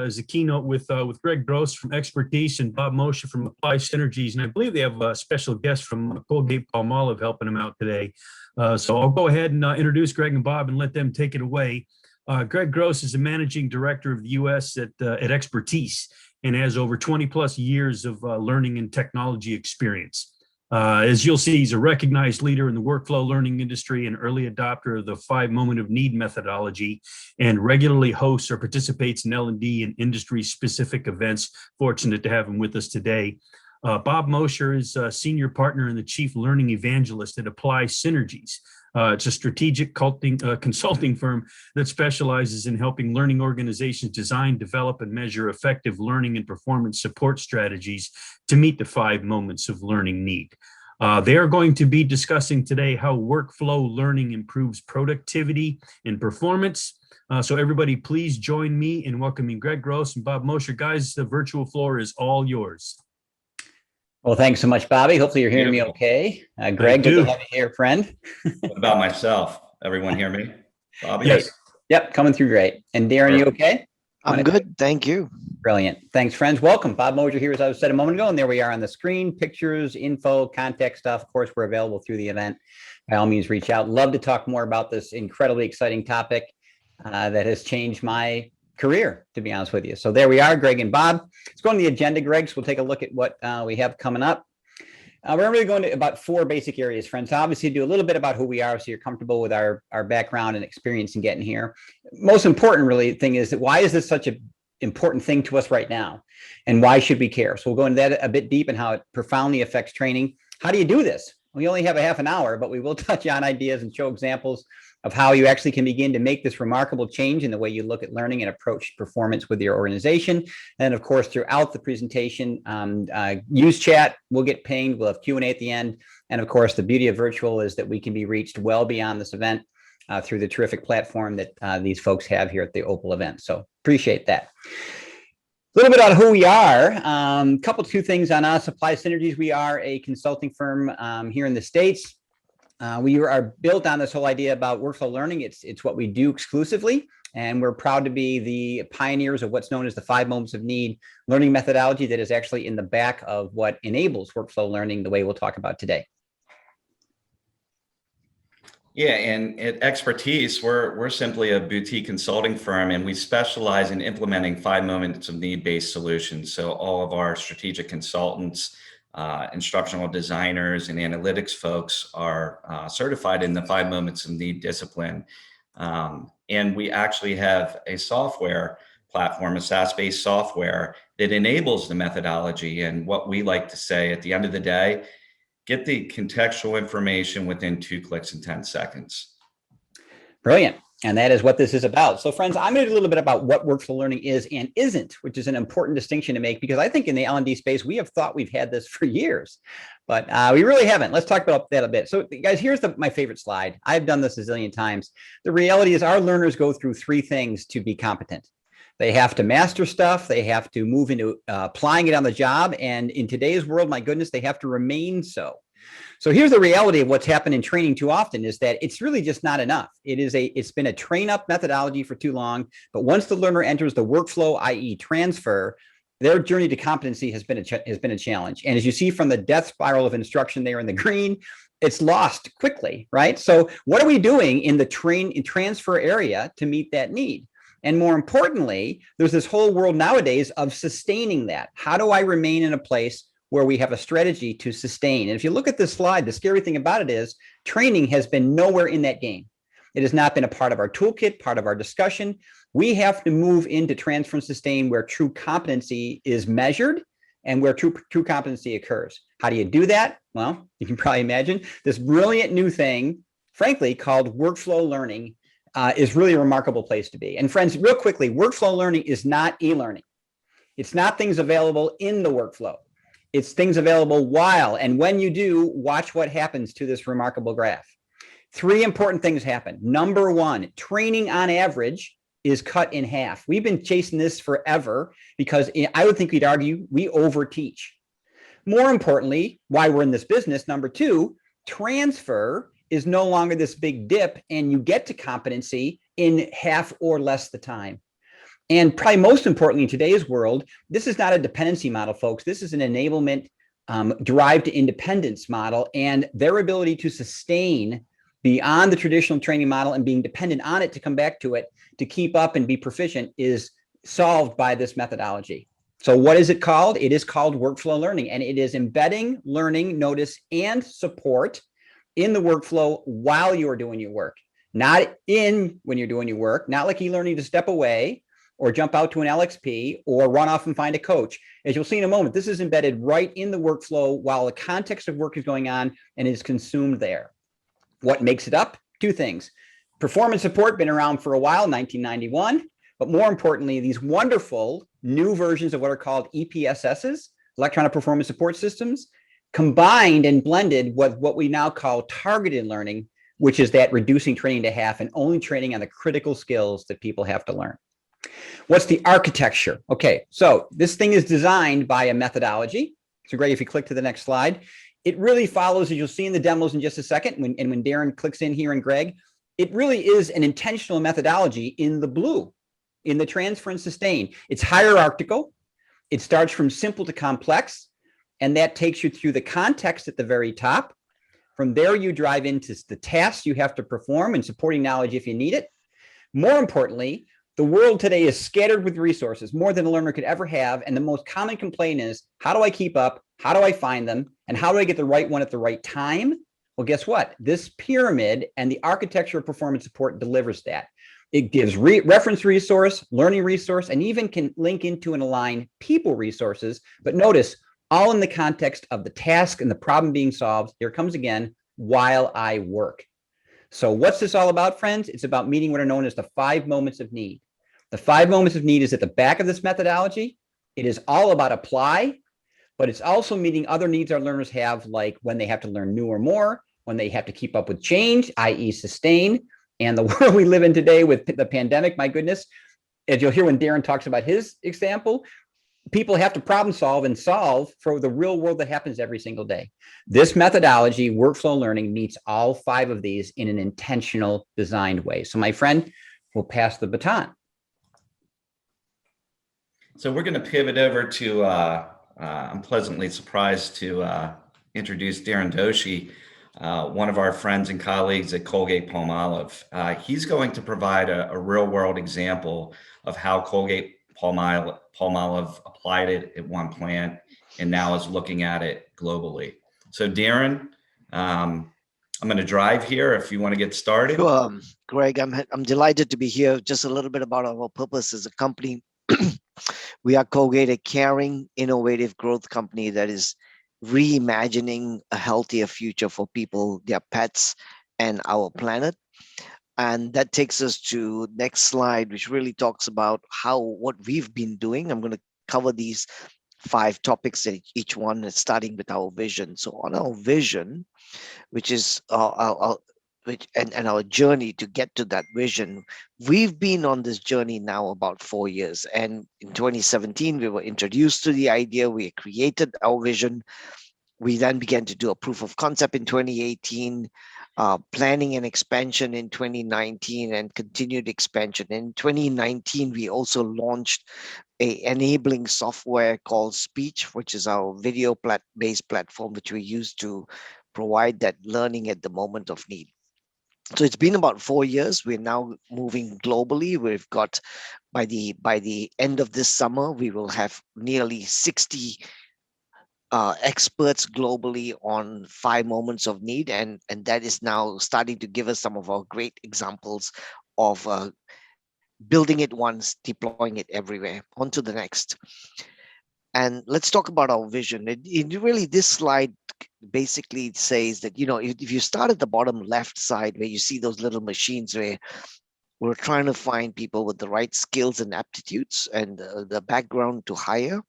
as a keynote with Greg Groce from Xprtise and Bob Mosher from Apply Synergies, and I believe they have a special guest from Colgate-Palmolive helping them out today. So I'll go ahead and introduce Greg and Bob and let them take it away. Greg Groce is the managing director of the U.S. at Xprtise and has over 20 plus years of learning and technology experience. As you'll see, he's a recognized leader in the workflow learning industry and early adopter of the 5 moment of need methodology, and regularly hosts or participates in L&D and industry-specific events. Fortunate to have him with us today. Bob Mosher is a senior partner and the chief learning evangelist at Apply Synergies. It's a strategic consulting firm that specializes in helping learning organizations design, develop, and measure effective learning and performance support strategies to meet the 5 moments of learning need. They are going to be discussing today how workflow learning improves productivity and performance. So everybody, please join me in welcoming Greg Groce and Bob Mosher. Guys, the virtual floor is all yours. Well, thanks so much, Bobby. Hopefully you're hearing me okay. Greg, good to have you here, friend. What about myself? Everyone hear me? Bobby? Yes. Yep, coming through great. And Darren, you okay? I'm good, thank you. Brilliant. Thanks, friends. Welcome. Bob Mosher here, as I said a moment ago, and there we are on the screen. Pictures, info, contact stuff. Of course, we're available through the event. By all means, reach out. Love to talk more about this incredibly exciting topic that has changed my career, to be honest with you. So there we are, Greg and Bob. Let's go on the agenda, Greg. So we'll take a look at what we have coming up. We're really going to about 4 basic areas, friends. Obviously, do a little bit about who we are so you're comfortable with our background and experience in getting here. Most important, really, thing is that why is this such an important thing to us right now? And why should we care? So we'll go into that a bit deep and how it profoundly affects training. How do you do this? We only have a half an hour, but we will touch on ideas and show examples of how you actually can begin to make this remarkable change in the way you look at learning and approach performance with your organization. And of course, throughout the presentation, use chat, we'll get pinged, we'll have Q&A at the end. And of course, the beauty of virtual is that we can be reached well beyond this event through the terrific platform that these folks have here at the Opal event. So appreciate that. A little bit on who we are. Two things on us. Apply Synergies. We are a consulting firm here in the States. We are built on this whole idea about workflow learning. It's what we do exclusively, and we're proud to be the pioneers of what's known as the 5 moments of need learning methodology that is actually in the back of what enables workflow learning the way we'll talk about today. Yeah, and at Xprtise, we're simply a boutique consulting firm, and we specialize in implementing 5 moments of need-based solutions. So all of our strategic consultants, instructional designers, and analytics folks are certified in the 5 moments of need discipline. And we actually have a software platform, a SaaS-based software that enables the methodology. And what we like to say at the end of the day, get the contextual information within 2 clicks and 10 seconds. Brilliant. And that is what this is about. So friends, I'm going to do a little bit about what workflow learning is and isn't, which is an important distinction to make, because I think in the L&D space, we have thought we've had this for years, but we really haven't. Let's talk about that a bit. So guys, here's my favorite slide. I've done this a zillion times. The reality is our learners go through 3 things to be competent. They have to master stuff. They have to move into applying it on the job. And in today's world, my goodness, they have to remain so. So here's the reality of what's happened in training too often is that it's really just not enough. It's been a train up methodology for too long. But once the learner enters the workflow, i.e. transfer, their journey to competency has been a challenge. And as you see from the death spiral of instruction there in the green, it's lost quickly, right? So what are we doing in the transfer area to meet that need? And more importantly, there's this whole world nowadays of sustaining that. How do I remain in a place where we have a strategy to sustain? And if you look at this slide, the scary thing about it is training has been nowhere in that game. It has not been a part of our toolkit, part of our discussion. We have to move into transfer and sustain where true competency is measured and where true competency occurs. How do you do that? Well, you can probably imagine this brilliant new thing, frankly, called workflow learning is really a remarkable place to be. And friends, real quickly, workflow learning is not e-learning. It's not things available in the workflow. It's things available while, and when you do, watch what happens to this remarkable graph. 3 important things happen. Number 1, training on average is cut in half. We've been chasing this forever because I would think we'd argue we overteach. More importantly, why we're in this business, number 2, transfer is no longer this big dip and you get to competency in half or less the time. And probably most importantly, in today's world, this is not a dependency model, folks. This is an enablement derived to independence model, and their ability to sustain beyond the traditional training model and being dependent on it to come back to it, to keep up and be proficient, is solved by this methodology. So what is it called? It is called workflow learning, and it is embedding learning, notice, and support in the workflow while you are doing your work, not in when you're doing your work, not like e-learning to step away or jump out to an LXP or run off and find a coach. As you'll see in a moment, this is embedded right in the workflow while the context of work is going on and is consumed there. What makes it up? Two things. Performance support, been around for a while, 1991, but more importantly, these wonderful new versions of what are called EPSSs, electronic performance support systems, combined and blended with what we now call targeted learning, which is that reducing training to half and only training on the critical skills that people have to learn. What's the architecture? Okay, so this thing is designed by a methodology. So Greg, if you click to the next slide, it really follows, as you'll see in the demos in just a second, when Darren clicks in here and Greg, it really is an intentional methodology in the blue, in the transfer and sustain. It's hierarchical. It starts from simple to complex, and that takes you through the context at the very top. From there, you drive into the tasks you have to perform and supporting knowledge if you need it. More importantly, the world today is scattered with resources, more than a learner could ever have. And the most common complaint is, how do I keep up? How do I find them? And how do I get the right one at the right time? Well, guess what? This pyramid and the architecture of performance support delivers that. It gives reference resource, learning resource, and even can link into and align people resources. But notice, all in the context of the task and the problem being solved. Here comes again, while I work. So what's this all about, friends? It's about meeting what are known as the 5 moments of need. The 5 moments of need is at the back of this methodology. It is all about apply, but it's also meeting other needs our learners have, like when they have to learn new or more, when they have to keep up with change, i.e. sustain. And the world we live in today with the pandemic, my goodness, as you'll hear when Darren talks about his example, people have to problem solve and solve for the real world that happens every single day. This methodology, workflow learning, meets all 5 of these in an intentional, designed way. So my friend, we'll pass the baton. So we're going to pivot over to, I'm pleasantly surprised to introduce Darren Doshi, one of our friends and colleagues at Colgate-Palmolive. He's going to provide a real world example of how Colgate-Palmolive applied it at one plant and now is looking at it globally. So Darren, I'm going to drive here if you want to get started. Sure, Greg, I'm delighted to be here. Just a little bit about our purpose as a company. We are Colgate, a caring, innovative growth company that is reimagining a healthier future for people, their pets, and our planet. And that takes us to next slide, which really talks about what we've been doing. I'm going to cover these 5 topics, each one is starting with our vision. So on our vision, which is our journey to get to that vision, we've been on this journey now about 4 years. And in 2017, we were introduced to the idea. We created our vision. We then began to do a proof of concept in 2018, planning and expansion in 2019, and continued expansion. In 2019, we also launched an enabling software called Speech, which is our video-based platform, which we use to provide that learning at the moment of need. So it's been about 4 years. We're now moving globally. We've got, by the end of this summer, we will have nearly 60 experts globally on 5 moments of need, and that is now starting to give us some of our great examples of building it once, deploying it everywhere. On to the next. And let's talk about our vision. It really, this slide basically says that, if you start at the bottom left side where you see those little machines where we're trying to find people with the right skills and aptitudes and the background to hire,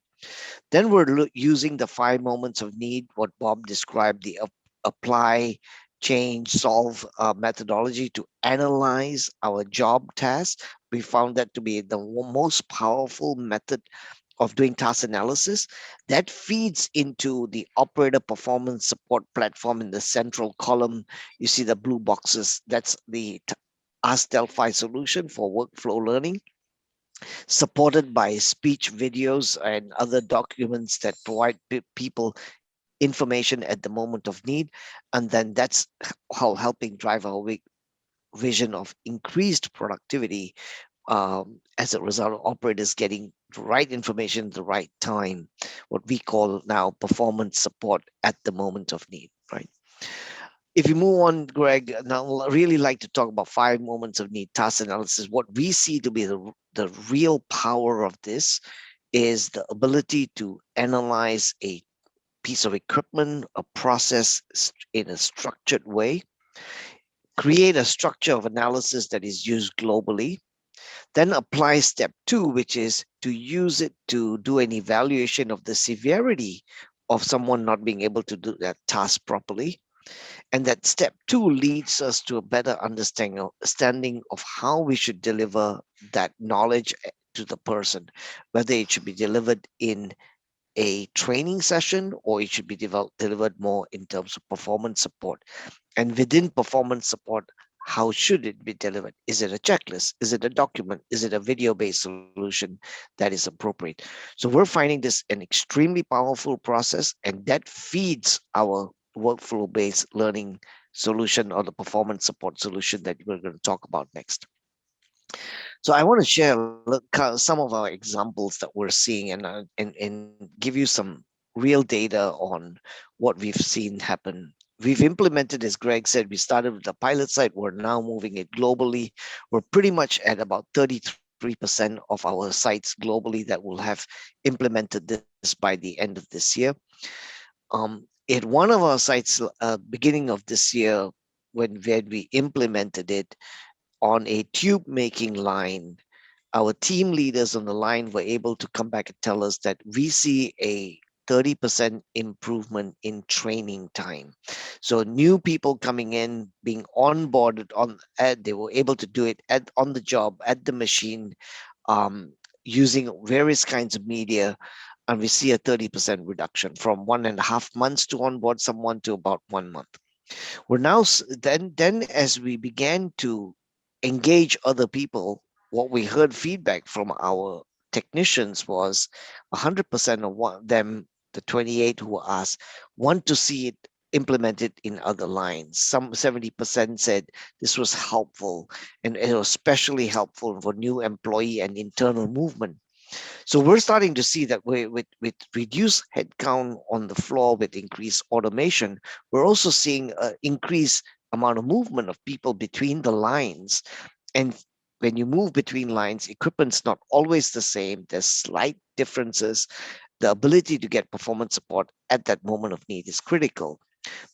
then we're using the 5 moments of need, what Bob described, the apply, change, solve methodology to analyze our job tasks. We found that to be the most powerful method of doing task analysis. That feeds into the operator performance support platform in the central column. You see the blue boxes. That's the Ask Delphi solution for workflow learning. supported by speech videos and other documents that provide people information at the moment of need. And then that's how helping drive our vision of increased productivity as a result of operators getting the right information at the right time, what we call now performance support at the moment of need, right? If you move on, Greg, now I really like to talk about 5 moments of need task analysis. What we see to be the real power of this is the ability to analyze a piece of equipment, a process in a structured way, create a structure of analysis that is used globally, then apply step 2, which is to use it to do an evaluation of the severity of someone not being able to do that task properly. And that step 2 leads us to a better understanding of how we should deliver that knowledge to the person, whether it should be delivered in a training session or it should be delivered more in terms of performance support. And within performance support, how should it be delivered? Is it a checklist? Is it a document? Is it a video-based solution that is appropriate? So we're finding this an extremely powerful process, and that feeds our workflow-based learning solution or the performance support solution that we're going to talk about next. So I want to share some of our examples that we're seeing and give you some real data on what we've seen happen. We've implemented, as Greg said, we started with the pilot site. We're now moving it globally. We're pretty much at about 33% of our sites globally that will have implemented this by the end of this year. At one of our sites, beginning of this year, when we implemented it, on a tube making line, our team leaders on the line were able to come back and tell us that we see a 30% improvement in training time. So new people coming in, being onboarded they were able to do it on the job, at the machine, using various kinds of media, and we see a 30% reduction from 1.5 months to onboard someone to about 1 month. We're now then as we began to engage other people, what we heard feedback from our technicians was 100% of them, the 28 who asked, want to see it implemented in other lines. Some 70% said this was helpful, and it was especially helpful for new employee and internal movement. So we're starting to see that with reduced headcount on the floor, with increased automation, we're also seeing an increased amount of movement of people between the lines. And when you move between lines, equipment's not always the same. There's slight differences. The ability to get performance support at that moment of need is critical.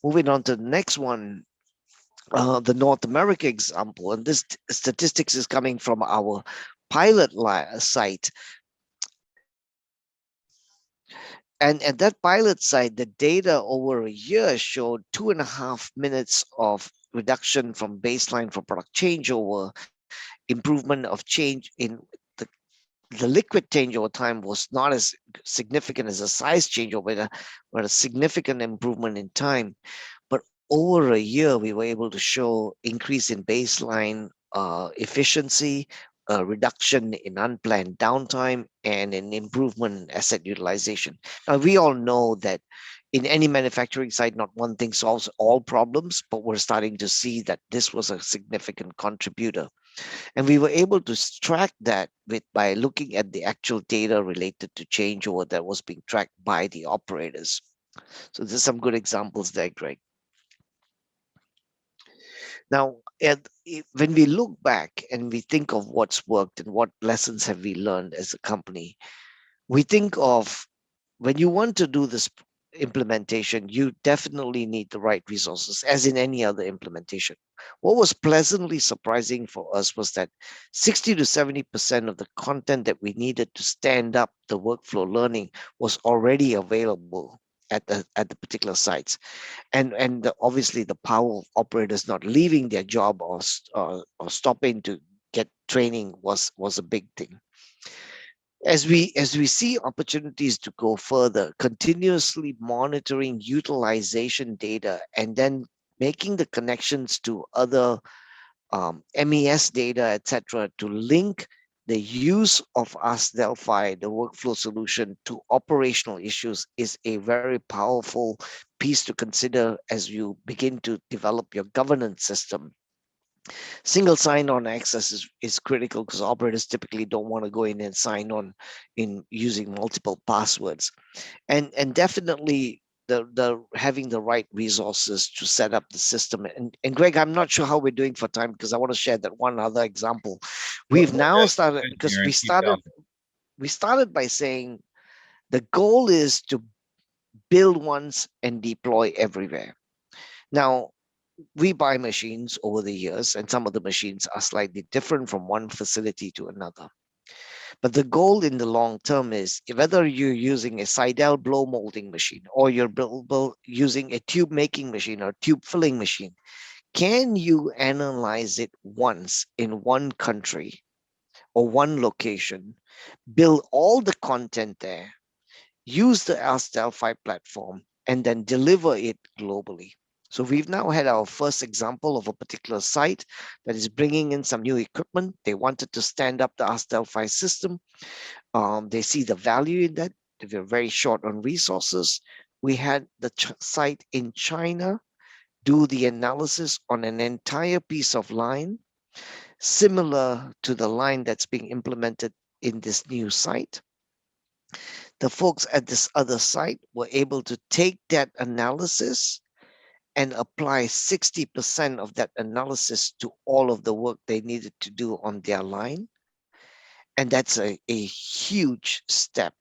Moving on to the next one, the North America example, and this statistics is coming from our pilot site. And at that pilot site, the data over a year showed 2.5 minutes of reduction from baseline for product changeover, improvement of change in the, the liquid changeover time was not as significant as a size changeover, but a significant improvement in time. But over a year, we were able to show increase in baseline efficiency, a reduction in unplanned downtime, and an improvement in asset utilization. Now, we all know that in any manufacturing site, not one thing solves all problems, but we're starting to see that this was a significant contributor. And we were able to track that by looking at the actual data related to changeover that was being tracked by the operators. So there's some good examples there, Greg. Now, when we look back and we think of what's worked and what lessons have we learned as a company, we think of when you want to do this implementation, you definitely need the right resources, as in any other implementation. What was pleasantly surprising for us was that 60 to 70% of the content that we needed to stand up the workflow learning was already available at the particular sites. And obviously the power of operators not leaving their job or stopping to get training was a big thing. As we see opportunities to go further, continuously monitoring utilization data and then making the connections to other MES data, etc., to link the use of Ask Delphi, the workflow solution, to operational issues is a very powerful piece to consider as you begin to develop your governance system. Single sign-on access is critical because operators typically don't want to go in and sign on in using multiple passwords. And definitely the having the right resources to set up the system. And Greg, I'm not sure how we're doing for time because I want to share that one other example. We've We're now good. started Good, because Darren. Keep going. we started by saying the goal is to build once and deploy everywhere. Now, we buy machines over the years, and some of the machines are slightly different from one facility to another. But the goal in the long term is whether you're using a Seidel blow molding machine or you're using a tube making machine or tube filling machine, can you analyze it once in one country or one location, build all the content there, use the Ask Delphi platform, and then deliver it globally? So we've now had our first example of a particular site that is bringing in some new equipment. They wanted to stand up the Ask Delphi system. They see the value in that. They were very short on resources. We had the site in China do the analysis on an entire piece of line, similar to the line that's being implemented in this new site. The folks at this other site were able to take that analysis and apply 60% of that analysis to all of the work they needed to do on their line. And that's a huge step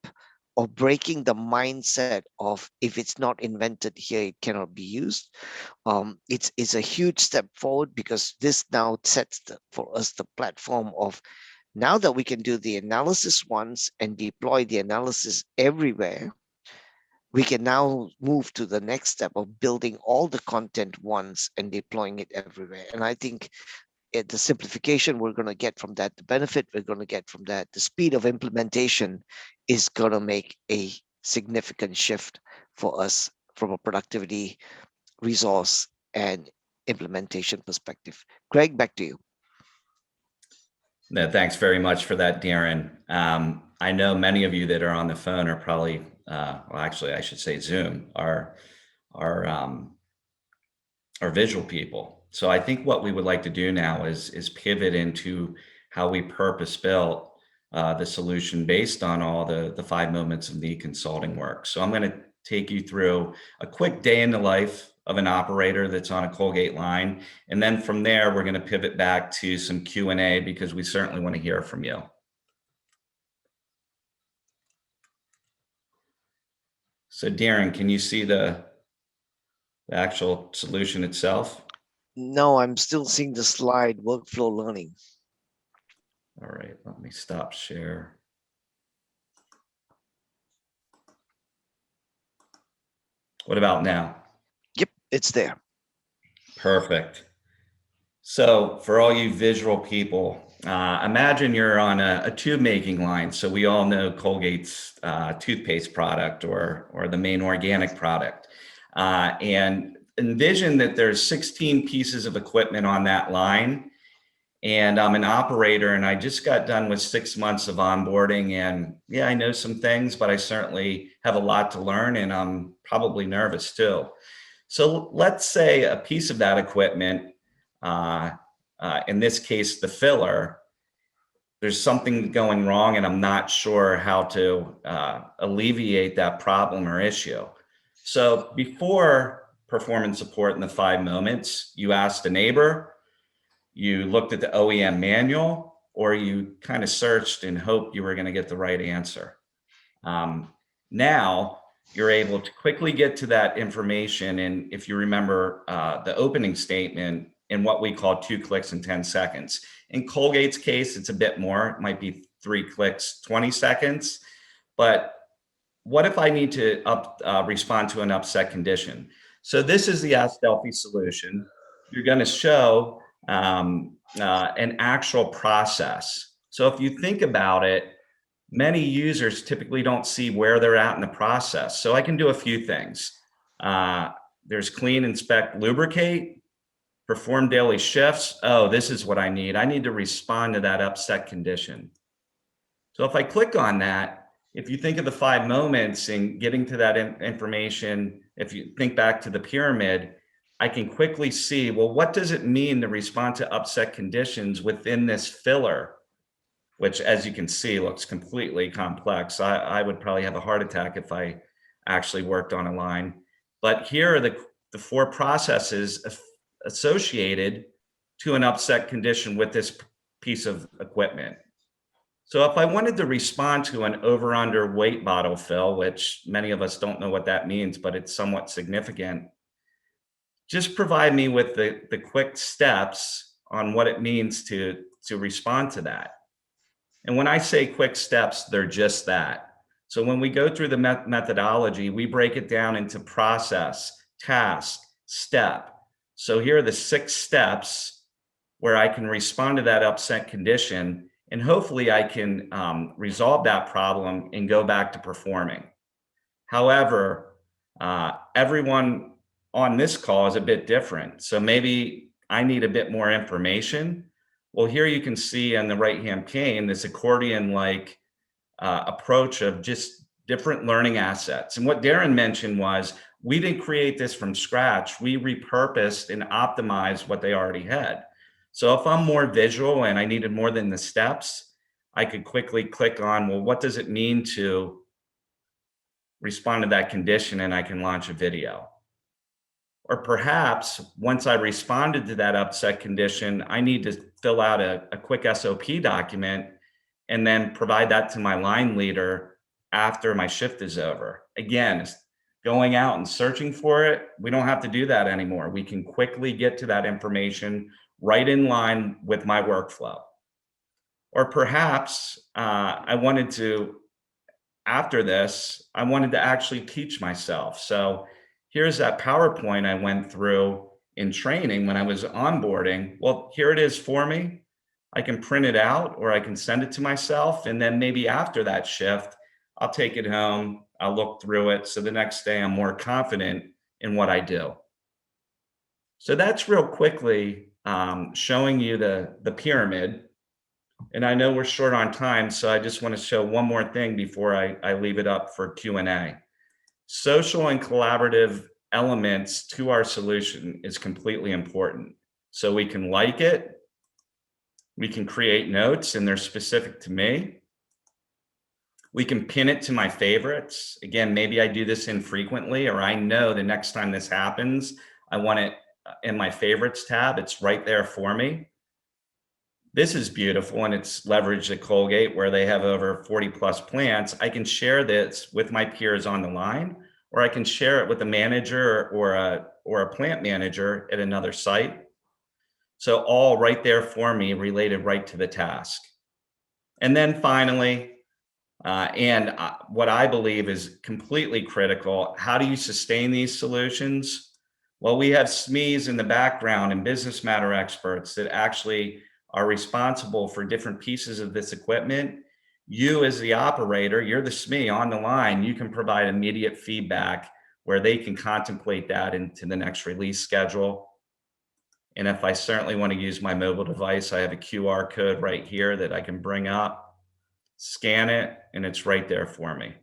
of breaking the mindset of if it's not invented here, it cannot be used. It's a huge step forward because this now sets for us the platform of now that we can do the analysis once and deploy the analysis everywhere, we can now move to the next step of building all the content once and deploying it everywhere. And I think the simplification we're going to get from that, the benefit we're going to get from that, the speed of implementation is going to make a significant shift for us from a productivity, resource, and implementation perspective. Greg, back to you. No, thanks very much for that, Darren. I know many of you that are on the phone are probably, well, actually, I should say Zoom, are visual people. So I think what we would like to do now is pivot into how we purpose built the solution based on all the 5 moments of need consulting work. So I'm going to take you through a quick day in the life of an operator that's on a Colgate line. And then from there, we're going to pivot back to some Q&A because we certainly want to hear from you. So Darren, can you see the actual solution itself? No, I'm still seeing the slide, workflow learning. All right, let me stop share. What about now? Yep, it's there. Perfect. So for all you visual people, imagine you're on a tube making line. So we all know Colgate's toothpaste product or the main organic product. And envision that there's 16 pieces of equipment on that line. And I'm an operator and I just got done with 6 months of onboarding. And yeah, I know some things, but I certainly have a lot to learn and I'm probably nervous too. So let's say a piece of that equipment, in this case, the filler, there's something going wrong and I'm not sure how to alleviate that problem or issue. So before performance support in the 5 moments, you asked a neighbor, you looked at the OEM manual, or you kind of searched and hoped you were going to get the right answer. Now you're able to quickly get to that information. And if you remember the opening statement in what we call 2 clicks in 10 seconds. In Colgate's case, it's a bit more. It might be 3 clicks, 20 seconds. But what if I need to respond to an upset condition? So this is the Ask Delphi solution. You're going to show an actual process. So if you think about it, many users typically don't see where they're at in the process. So I can do a few things. There's clean, inspect, lubricate, perform daily shifts. Oh, this is what I need. I need to respond to that upset condition. So if I click on that, if you think of the 5 moments and getting to that information, if you think back to the pyramid, I can quickly see, well, what does it mean to respond to upset conditions within this filler, which, as you can see, looks completely complex. I would probably have a heart attack if I actually worked on a line. But here are the 4 processes associated to an upset condition with this piece of equipment. So if I wanted to respond to an over-under weight bottle fill, which many of us don't know what that means, but it's somewhat significant, just provide me with the quick steps on what it means to respond to that. And when I say quick steps, they're just that. So when we go through the methodology, we break it down into process, task, step. So here are the 6 steps where I can respond to that upset condition, and hopefully I can resolve that problem and go back to performing. However, everyone on this call is a bit different. So maybe I need a bit more information. Well, here you can see on the right-hand pane, this accordion-like approach of just different learning assets. And what Darren mentioned was, we didn't create this from scratch. We repurposed and optimized what they already had. So if I'm more visual and I needed more than the steps, I could quickly click on, well, what does it mean to respond to that condition? And I can launch a video. Or perhaps once I responded to that upset condition, I need to fill out a quick SOP document and then provide that to my line leader after my shift is over. Again, going out and searching for it, we don't have to do that anymore. We can quickly get to that information right in line with my workflow. Or perhaps I wanted to, after this, I wanted to actually teach myself. So here's that PowerPoint I went through in training when I was onboarding. Well, here it is for me. I can print it out or I can send it to myself. And then maybe after that shift, I'll take it home, I'll look through it. So the next day I'm more confident in what I do. So that's real quickly showing you the pyramid. And I know we're short on time, so I just want to show one more thing before I leave it up for Q&A. Social and collaborative elements to our solution is completely important. So we can like it, we can create notes and they're specific to me. We can pin it to my favorites. Again, maybe I do this infrequently, or I know the next time this happens, I want it in my favorites tab. It's right there for me. This is beautiful, and it's leveraged at Colgate where they have over 40 plus plants. I can share this with my peers on the line, or I can share it with a manager or a plant manager at another site. So all right there for me, related right to the task. And then finally, what I believe is completely critical, how do you sustain these solutions? Well, we have SMEs in the background and business matter experts that actually are responsible for different pieces of this equipment. You as the operator, you're the SME on the line, you can provide immediate feedback where they can contemplate that into the next release schedule. And if I certainly want to use my mobile device, I have a QR code right here that I can bring up, scan it, and it's right there for me.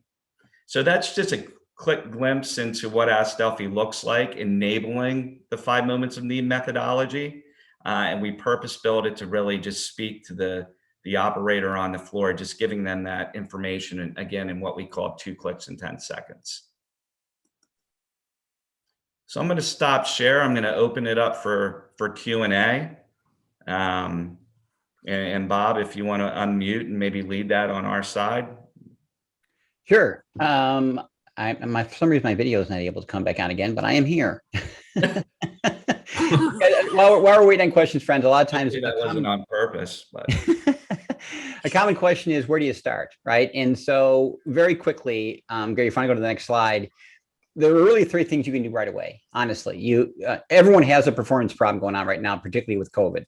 So that's just a quick glimpse into what Ask Delphi looks like, enabling the 5 moments of need methodology. And we purpose built it to really just speak to the operator on the floor, just giving them that information, and again, in what we call 2 clicks in 10 seconds. So I'm going to stop share. I'm going to open it up for Q&A. And Bob, if you want to unmute and maybe lead that on our side. Sure. For some reason, my video is not able to come back on again, but I am here. While we're waiting on questions, friends, a lot of times that wasn't on purpose, but a common question is, where do you start, right? And so very quickly, Gary, if you want to go to the next slide, there are really 3 things you can do right away. Honestly, everyone has a performance problem going on right now, particularly with COVID,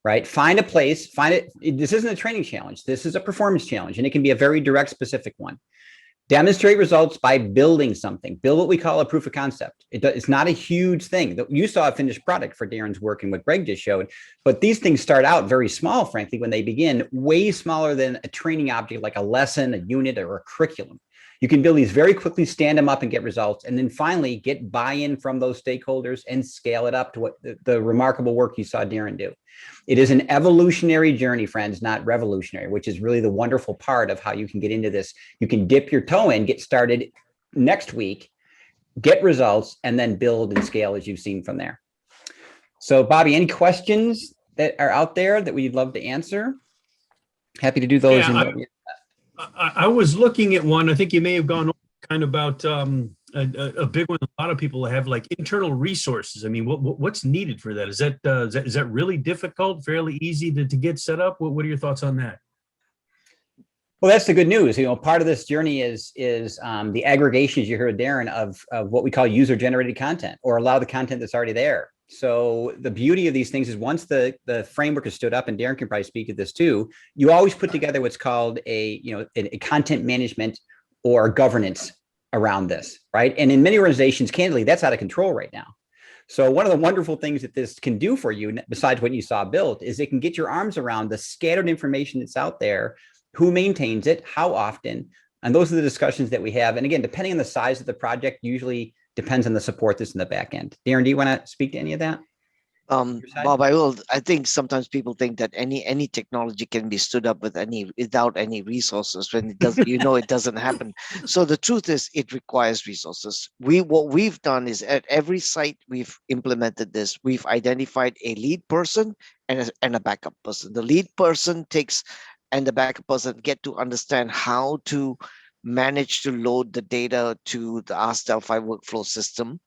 right? Find a place, this isn't a training challenge. This is a performance challenge, and it can be a very direct, specific one. Demonstrate results by building something. Build what we call a proof of concept. It's not a huge thing. You saw a finished product for Darren's work and what Greg just showed, but these things start out very small, frankly, when they begin, way smaller than a training object like a lesson, a unit, or a curriculum. You can build these very quickly, stand them up and get results, and then finally get buy-in from those stakeholders and scale it up to what the remarkable work you saw Darren do. It is an evolutionary journey, friends, not revolutionary, which is really the wonderful part of how you can get into this. You can dip your toe in, get started next week, get results, and then build and scale as you've seen from there. So, Bobby, any questions that are out there that we'd love to answer? Happy to do those. Yeah, I was looking at one. I think you may have gone over kind of about a big one. A lot of people have like internal resources. I mean, what's needed for that? Is that really difficult? Fairly easy to get set up? What are your thoughts on that? Well, that's the good news. Part of this journey is the aggregations you heard, Darren, of what we call user-generated content, or a lot of the content that's already there. So the beauty of these things is once the framework is stood up, and Darren can probably speak to this too, you always put together what's called a content management or governance around this, right? And in many organizations, candidly, that's out of control right now. So one of the wonderful things that this can do for you, besides what you saw built, is it can get your arms around the scattered information that's out there, who maintains it, how often, and those are the discussions that we have. And again, depending on the size of the project, usually depends on the support that's in the back end. Darren, do you want to speak to any of that? Bob, I think sometimes people think that any technology can be stood up without any resources when it doesn't, it doesn't happen. So the truth is it requires resources. What we've done is at every site we've implemented this, we've identified a lead person and a backup person. The lead person and the backup person get to understand how to manage to load the data to the Ask Delphi workflow system.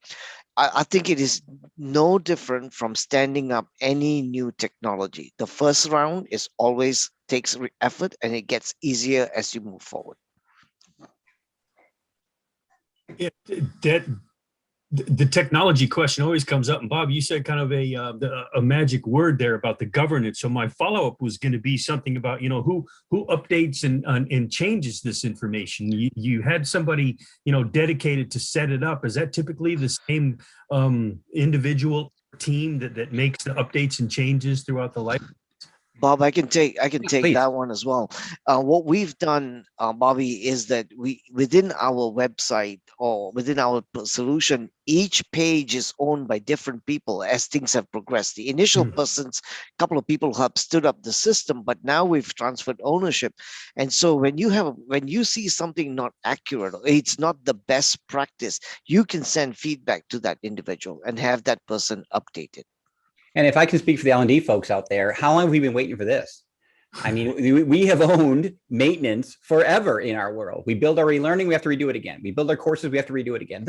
I think it is no different from standing up any new technology. The first round is always takes effort, and it gets easier as you move forward. The technology question always comes up, and Bob, you said kind of a magic word there about the governance. So my follow-up was going to be something about who updates and changes this information. You had somebody dedicated to set it up. Is that typically the same individual team that makes the updates and changes throughout the life? Bob, I can take Please. that one as well. What we've done, Bobby, is that within our website or within our solution, each page is owned by different people as things have progressed. The initial couple of people have stood up the system, but now we've transferred ownership. And so when you see something not accurate, or it's not the best practice, you can send feedback to that individual and have that person updated. And if I can speak for the L&D folks out there, how long have we been waiting for this? I mean, we have owned maintenance forever in our world. We build our e-learning, we have to redo it again. We build our courses, we have to redo it again.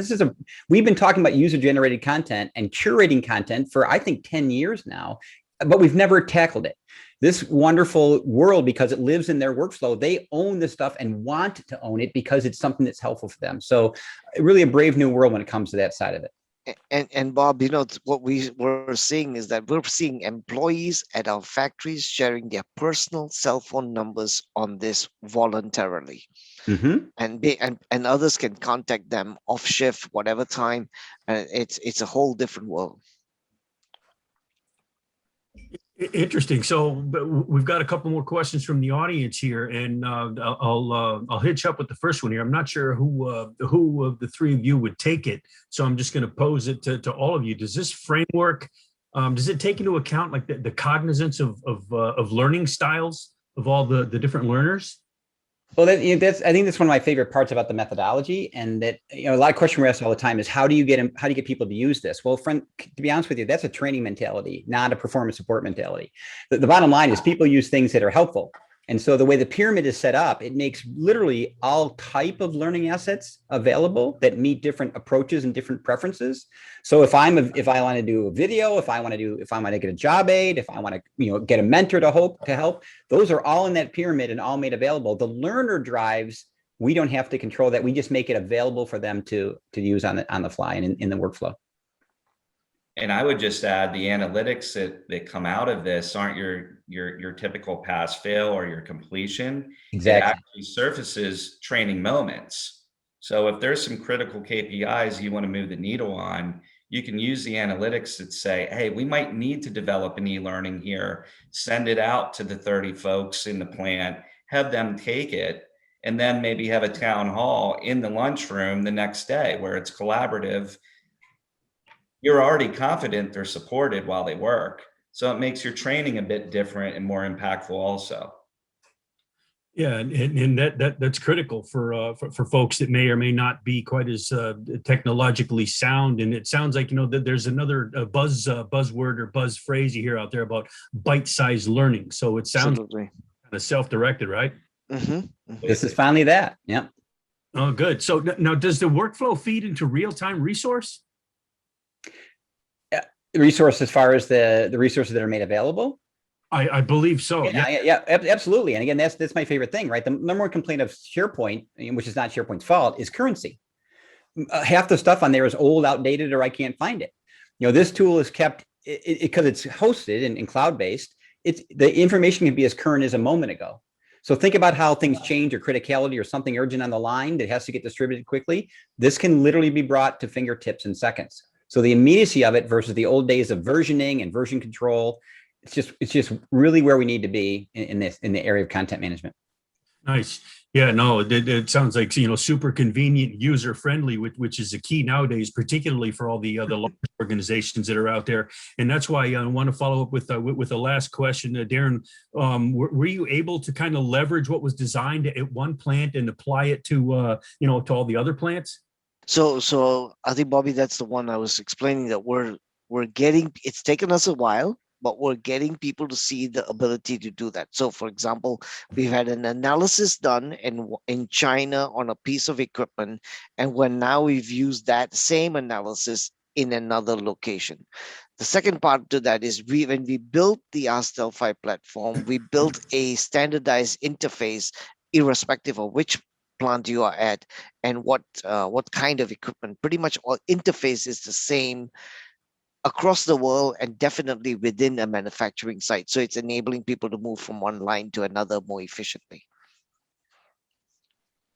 We've been talking about user-generated content and curating content for, I think, 10 years now, but we've never tackled it. This wonderful world, because it lives in their workflow, they own this stuff and want to own it because it's something that's helpful for them. So really a brave new world when it comes to that side of it. And Bob, what we're seeing is that we're seeing employees at our factories sharing their personal cell phone numbers on this voluntarily, and others can contact them off shift, whatever time. It's a whole different world. Interesting. So we've got a couple more questions from the audience here, and I'll hitch up with the first one here. I'm not sure who of the three of you would take it, so I'm just going to pose it to all of you. Does this framework does it take into account like the cognizance of learning styles of all the different learners? Well, I think that's one of my favorite parts about the methodology, and that a lot of questions we're asked all the time is how do you get people to use this? Well, friend, to be honest with you, that's a training mentality, not a performance support mentality. The bottom line is people use things that are helpful. And so the way the pyramid is set up, it makes literally all type of learning assets available that meet different approaches and different preferences. So if I want to do a video, if I want to get a job aid, if I want to get a mentor to help, those are all in that pyramid and all made available. The learner drives, we don't have to control that. We just make it available for them to use on the fly and in the workflow. And I would just add the analytics that come out of this aren't your typical pass fail or your completion. Exactly. It actually surfaces training moments. So if there's some critical KPIs you want to move the needle on, you can use the analytics that say, hey, we might need to develop an e-learning here, send it out to the 30 folks in the plant, have them take it, and then maybe have a town hall in the lunchroom the next day where it's collaborative. You're already confident they're supported while they work. So it makes your training a bit different and more impactful also. Yeah, and that's critical for folks that may or may not be quite as technologically sound. And it sounds like, that there's another buzzword or buzz phrase you hear out there about bite-sized learning. So it sounds Absolutely. kind of self-directed, right? This is finally that. Yeah. Oh, good. So now, does the workflow feed into real-time resource? Resource as far as the resources that are made available. I believe so. Yeah, absolutely. And again, that's my favorite thing, right? The number one complaint of SharePoint, which is not SharePoint's fault, is currency. Half the stuff on there is old, outdated, or I can't find it. This tool is kept because it's hosted and cloud-based. The information can be as current as a moment ago. So think about how things change or criticality or something urgent on the line that has to get distributed quickly. This can literally be brought to fingertips in seconds. So the immediacy of it versus the old days of versioning and version control, it's just really where we need to be in the area of content management. Nice. Yeah, no, it sounds like, super convenient, user friendly, which is a key nowadays, particularly for all the large organizations that are out there. And that's why I want to follow up with the last question, Darren. Were you able to kind of leverage what was designed at one plant and apply it to to all the other plants? So I think, Bobby, that's the one I was explaining, that we're getting, it's taken us a while, but we're getting people to see the ability to do that. So for example, we've had an analysis done in China on a piece of equipment, and we've used that same analysis in another location. The second part to that is when we built the Ask Delphi platform, we built a standardized interface irrespective of which plant you are at and what kind of equipment. Pretty much all interface is the same across the world and definitely within a manufacturing site. So it's enabling people to move from one line to another more efficiently.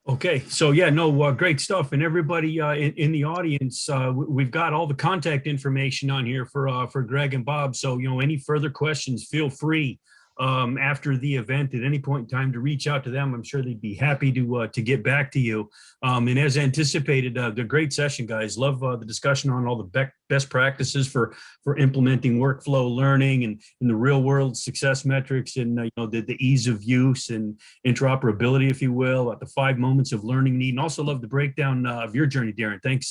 Okay, so yeah, no, great stuff. And everybody in the audience, we've got all the contact information on here for Greg and Bob. So, any further questions, feel free after the event at any point in time to reach out to them. I'm sure they'd be happy to get back to you. And as anticipated, the great session, guys. Love the discussion on all the best practices for implementing workflow learning and the real world success metrics and the ease of use and interoperability, if you will, about the 5 moments of learning need. And also love the breakdown of your journey, Darren. Thanks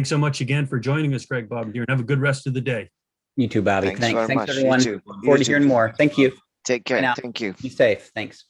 so much again for joining us, Greg, Bob, and Darren. Have a good rest of the day. You too, Bobby. Thanks very much. everyone. You too. Look forward to hearing more. Thank you. Take care. Bye now. Thank you. Be safe. Thanks.